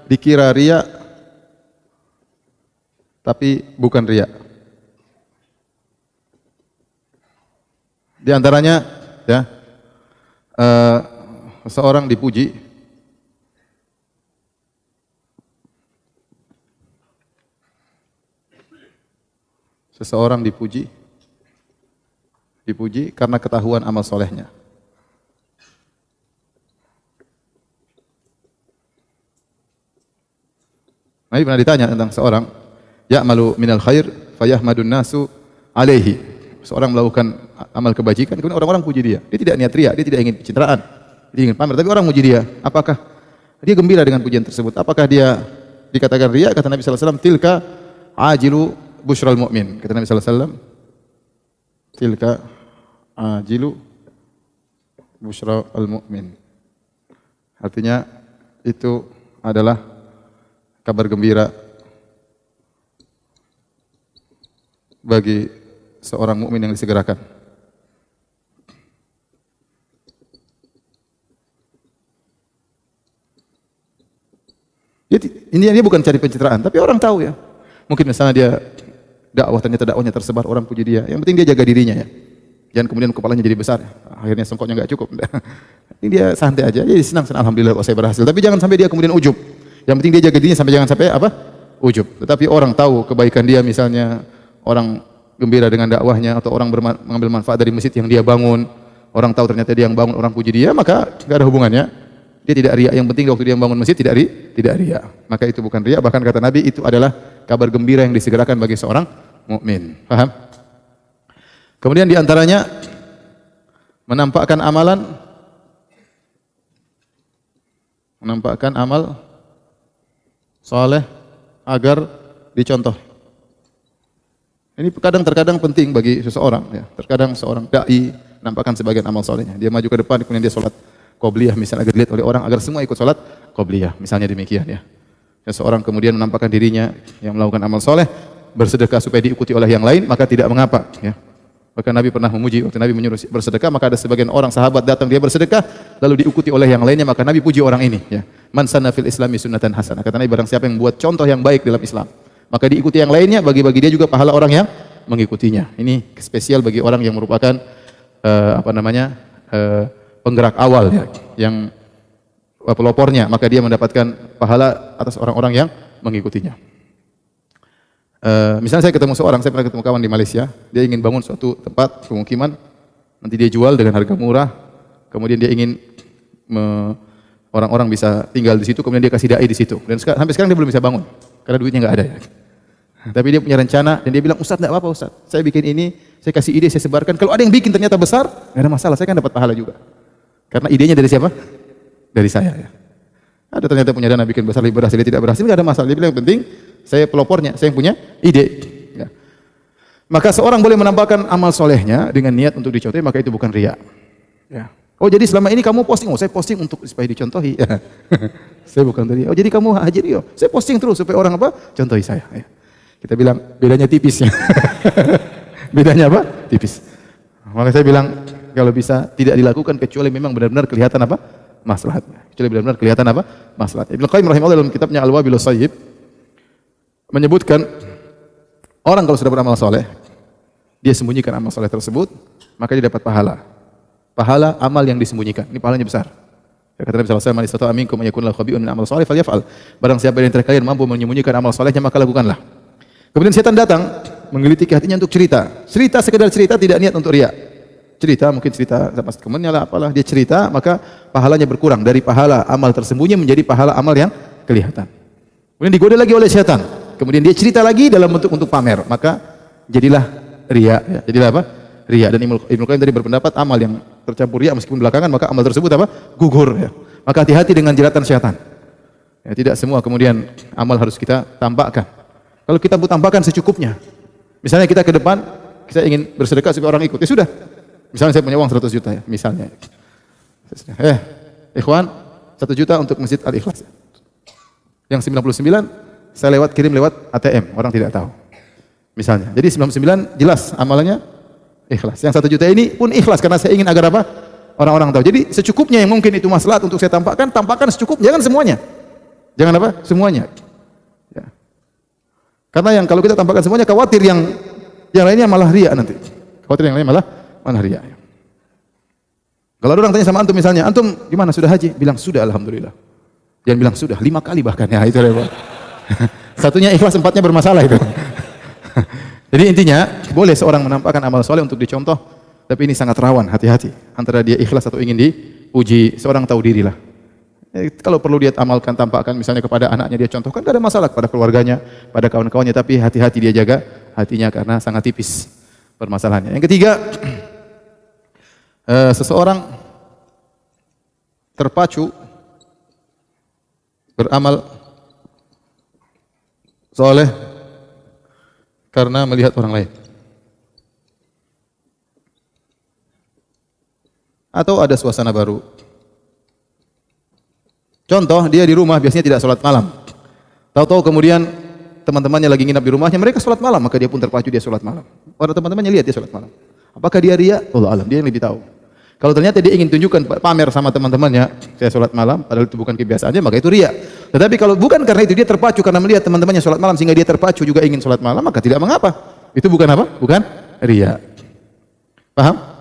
dikira riya tapi bukan riya. Di antaranya ya seseorang dipuji karena ketahuan amal solehnya. Nabi pernah ditanya tentang seorang ya'malu minal khair fayahmadun nasu alaihi. Seorang melakukan amal kebajikan, kemudian orang-orang puji dia. Dia tidak niat riya, dia tidak ingin pencitraan, dia ingin pamer, tapi orang muji dia. Apakah dia gembira dengan pujian tersebut? Apakah dia dikatakan riya? Kata Nabi sallallahu alaihi wasallam, tilka ajilu busyral mu'min. Kata Nabi sallallahu alaihi wasallam, tilka ajilu busyral mu'min. Artinya itu adalah kabar gembira bagi seorang mukmin yang disegerakan. Dia bukan cari pencitraan, tapi orang tahu ya. Mungkin misalnya dia dakwah, ternyata dakwahnya tersebar, orang puji dia. Yang penting dia jaga dirinya ya. Jangan kemudian kepalanya jadi besar. Akhirnya sengkoknya enggak cukup. Ini dia santai aja. Jadi senang, alhamdulillah kok saya berhasil. Tapi jangan sampai dia kemudian ujub. Yang penting dia jaga dirinya sampai jangan sampai apa? Ujub. Tetapi orang tahu kebaikan dia, misalnya orang gembira dengan dakwahnya atau orang mengambil manfaat dari masjid yang dia bangun, orang tahu ternyata dia yang bangun, orang puji dia, maka tidak ada hubungannya. Dia tidak riya. Yang penting waktu dia bangun masjid tidak riya. Maka itu bukan riya. Bahkan kata Nabi itu adalah kabar gembira yang disegerakan bagi seorang mukmin. Paham? Kemudian di antaranya menampakkan amal soleh agar dicontoh. Ini terkadang penting bagi seseorang ya. Terkadang seorang dai menampakkan sebagian amal solehnya. Dia maju ke depan kemudian dia salat qobliyah misalnya agar dilihat oleh orang agar semua ikut salat qobliyah. Misalnya demikian ya. Seseorang kemudian menampakkan dirinya yang melakukan amal soleh, bersedekah supaya diikuti oleh yang lain, maka tidak mengapa ya. Maka Nabi pernah memuji waktu Nabi menyuruh bersedekah, maka ada sebagian orang sahabat datang dia bersedekah lalu diikuti oleh yang lainnya, maka Nabi puji orang ini ya. Man sanna fil islami sunnatan hasanah. Kata Nabi, barang siapa yang buat contoh yang baik dalam Islam, maka diikuti yang lainnya, bagi-bagi dia juga pahala orang yang mengikutinya. Ini spesial bagi orang yang merupakan penggerak awal ya, yang pelopornya, maka dia mendapatkan pahala atas orang-orang yang mengikutinya. Misalnya saya pernah ketemu kawan di Malaysia, dia ingin bangun suatu tempat pemukiman, nanti dia jual dengan harga murah, kemudian dia ingin orang-orang bisa tinggal di situ, kemudian dia kasih dai di situ. Dan sampai sekarang dia belum bisa bangun karena duitnya nggak ada ya. Tapi dia punya rencana dan dia bilang, Ustaz enggak apa-apa Ustaz, saya bikin ini, saya kasih ide, saya sebarkan. Kalau ada yang bikin ternyata besar, nggak ada masalah, saya kan dapat pahala juga. Karena idenya dari siapa? Dari saya ya. Ada ternyata punya dana bikin besar, lebih berhasil, dia tidak berhasil, nggak ada masalah. Dia bilang yang penting saya pelopornya, saya yang punya ide. Ya. Maka seorang boleh menampakkan amal solehnya dengan niat untuk dicontohi, maka itu bukan riya. Ya. Oh jadi selama ini kamu posting, saya posting untuk supaya dicontohi. Ya. Saya bukan riya. Oh jadi kamu haji Rio, saya posting terus supaya orang contohi saya. Ya. Kita bilang bedanya tipis ya. Bedanya apa? Tipis. Maka saya bilang kalau bisa tidak dilakukan kecuali memang benar-benar kelihatan maslahatnya. Kecuali benar-benar kelihatan maslahat. Ibnu Qayyim rahimahullah dalam kitabnya Al-Wabilus Shayyib menyebutkan orang kalau sudah beramal soleh, dia sembunyikan amal soleh tersebut, maka dia dapat pahala amal yang disembunyikan. Ini pahalanya besar. Ya, kata Nabi sallallahu alaihi wasallam, "Man istata'a minkum an yakuna lahu khabi'un min amal soleh falyaf'al." Barang siapa yang kalian mampu menyembunyikan amal solehnya, maka lakukanlah. Kemudian setan datang menggelitiki hatinya untuk cerita. Sekedar cerita, tidak niat untuk riya. Mungkin cerita sama temannya lah, apalah, dia cerita, maka pahalanya berkurang dari pahala amal tersembunyi menjadi pahala amal yang kelihatan. Kemudian digoda lagi oleh setan. Kemudian dia cerita lagi dalam bentuk untuk pamer, maka jadilah riya. Ya. Jadilah apa? Riya. Dan Ibnu Qayyim tadi berpendapat amal yang tercampur riya meskipun belakangan, maka amal tersebut gugur. Ya. Maka hati-hati dengan jeratan setan. Ya, tidak semua kemudian amal harus kita tampakkan. Kalau kita tampakkan secukupnya, misalnya kita ke depan, kita ingin bersedekah supaya orang ikut, ya sudah. Misalnya saya punya uang 100 juta ya, misalnya. Ikhwan, 1 juta untuk Masjid Al-Ikhlas. Yang 99 saya kirim lewat ATM, orang tidak tahu. Misalnya. Jadi 99 jelas amalannya ikhlas. Yang 1 juta ini pun ikhlas karena saya ingin agar orang-orang tahu. Jadi secukupnya yang mungkin itu maslahat untuk saya tampakkan secukupnya, jangan semuanya. Jangan apa? Semuanya. Ya. Karena yang kalau kita tampakkan semuanya, khawatir yang lainnya malah riya nanti. Khawatir yang lainnya malah riya. Kalau ada orang tanya sama antum misalnya, antum gimana, sudah haji? Bilang sudah, alhamdulillah. Jangan bilang sudah 5 kali bahkan, ya itu repot. Satunya ikhlas, 4-nya bermasalah itu. Jadi intinya boleh seorang menampakkan amal soleh untuk dicontoh, tapi ini sangat rawan, hati-hati antara dia ikhlas atau ingin dipuji. Seorang tahu dirilah. Kalau perlu dia amalkan, tampakkan misalnya kepada anaknya dia contohkan, tidak ada masalah, kepada keluarganya, pada kawan-kawannya, tapi hati-hati dia jaga hatinya karena sangat tipis permasalahannya. Yang ketiga, seseorang terpacu beramal soleh karena melihat orang lain. Atau ada suasana baru. Contoh, dia di rumah biasanya tidak sholat malam. Tahu-tahu kemudian teman-temannya lagi nginap di rumahnya, mereka sholat malam, maka dia pun terpacu dia sholat malam. Orang teman-temannya lihat dia sholat malam. Apakah dia riya? Allah alam, dia yang lebih tahu. Kalau ternyata dia ingin tunjukkan, pamer sama teman-temannya, saya sholat malam, padahal itu bukan kebiasaannya, maka itu riya. Tetapi kalau bukan karena itu, dia terpacu karena melihat teman-temannya sholat malam, sehingga dia terpacu juga ingin sholat malam, maka tidak mengapa. Itu bukan apa? Bukan riya. Paham?